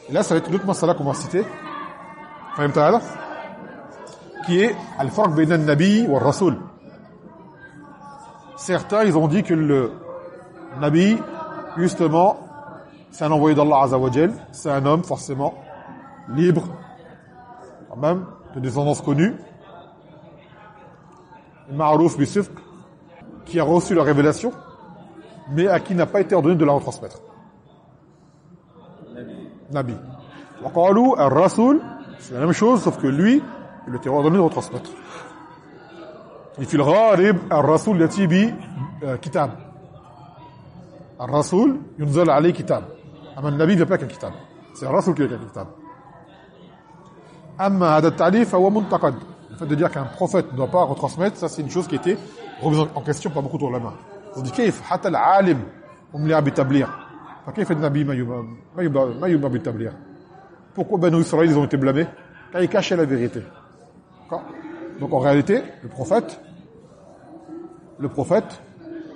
Et là, ça va être une autre masala qu'on va citer, qui est al-farq bayna an-nabi wa ar-rasul. Certains, ils ont dit que le nabi, justement, c'est un envoyé d'Allah Azza wa Jal, c'est un homme, forcément, libre, quand même, de descendance connue, ma'rouf bi-sifq, qui a reçu la révélation, mais à qui n'a pas été ordonné de la retransmettre. Nabi. Wa qalu ar-rasul, c'est la même chose, sauf que lui, il était ordonné de retransmettre. Il fait le gharib ar-rasul yati bi kitab. Ar-rasul yunzal alayhi kitab. Amma an-nabi vient pas avec un kitab. C'est ar-rasul qui vient avec un kitab. Amma hada at-ta'lif huwa muntaqad. Le fait de dire qu'un prophète ne doit pas retransmettre, ça c'est une chose qui était remise en question par beaucoup d'ulama. On dit كيف حتى العالم أملي بالتبليغ فكيف النبي ما يؤمر بالتبليغ. Pourquoi Banu Israël ils ont été blâmés? Car ils cachaient la vérité. D'accord? Donc en réalité, le prophète,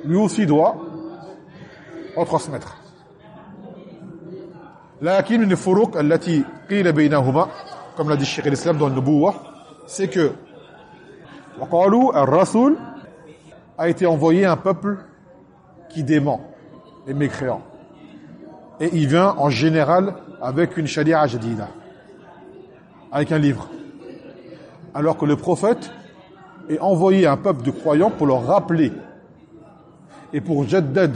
lui aussi doit retransmettre. لكن من الفروق التي قيل بينهما, comme l'a dit Cheikh l'Islam dans le Nubuwah, c'est que وقالوا الرسول a été envoyé à un peuple qui dément les mécréants. Et il vient en général avec une sharia jadida, avec un livre. Alors que le prophète est envoyé à un peuple de croyants pour leur rappeler et pour jaddad,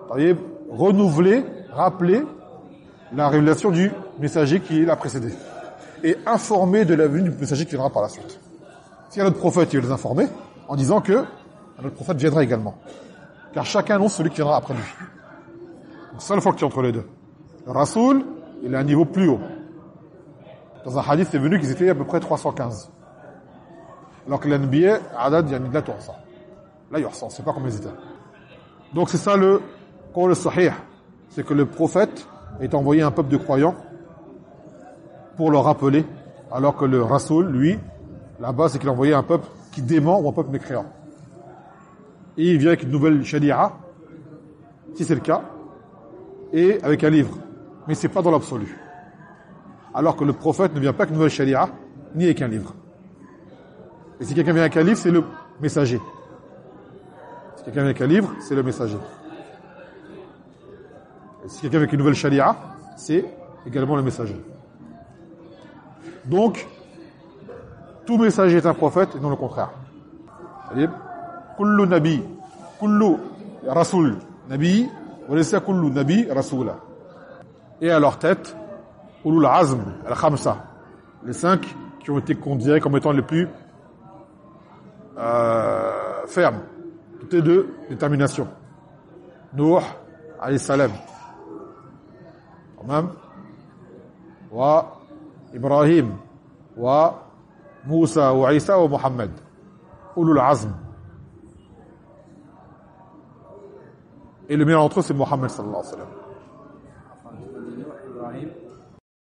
c'est-à-dire renouveler, rappeler la révélation du messager qui l'a précédé et informer de la venue du messager qui viendra par la suite. Si un autre prophète, il veut les informer en disant que un autre prophète viendra également. Car chacun annonce celui qui viendra après lui. Donc c'est ça le farq qui est entre les deux. Le Rasoul, il est à un niveau plus haut. Dans un hadith, c'est venu qu'ils étaient à peu près 315. Alors que l'Anbiya, Adad, il y a la tour, ça. Là, il y a ça, on ne sait pas combien ils étaient. Donc c'est ça le qawl sahih. C'est que le prophète est envoyé à un peuple de croyants pour leur rappeler, alors que le Rasoul, lui, là-bas, c'est qu'il est envoyé à un peuple qui dément ou un peuple mécréant. Et il vient avec une nouvelle sharia, si c'est le cas, et avec un livre. Mais c'est pas dans l'absolu. Alors que le prophète ne vient pas avec une nouvelle sharia, ni avec un livre. Et si quelqu'un vient avec un livre, c'est le messager. Si quelqu'un vient avec un livre, c'est le messager. Et si quelqu'un vient avec une nouvelle sharia, c'est également le messager. Donc, tout messager est un prophète et non le contraire. C'est-à-dire, kullu nabi, kullu rasoul nabi, wa laysa kullu nabi rasoula. Et à leur tête, ulul azm, al-khamsa, les 5 qui ont été considérés comme étant les plus fermes, toutes les deux détermination. Nuh, alayhi salam, tamam, wa Ibrahim, wa Moussa, wa Isa, wa Muhammad, ulul azm. Et le meilleur d'entre eux, c'est Mohammed sallallahu alayhi wa sallam.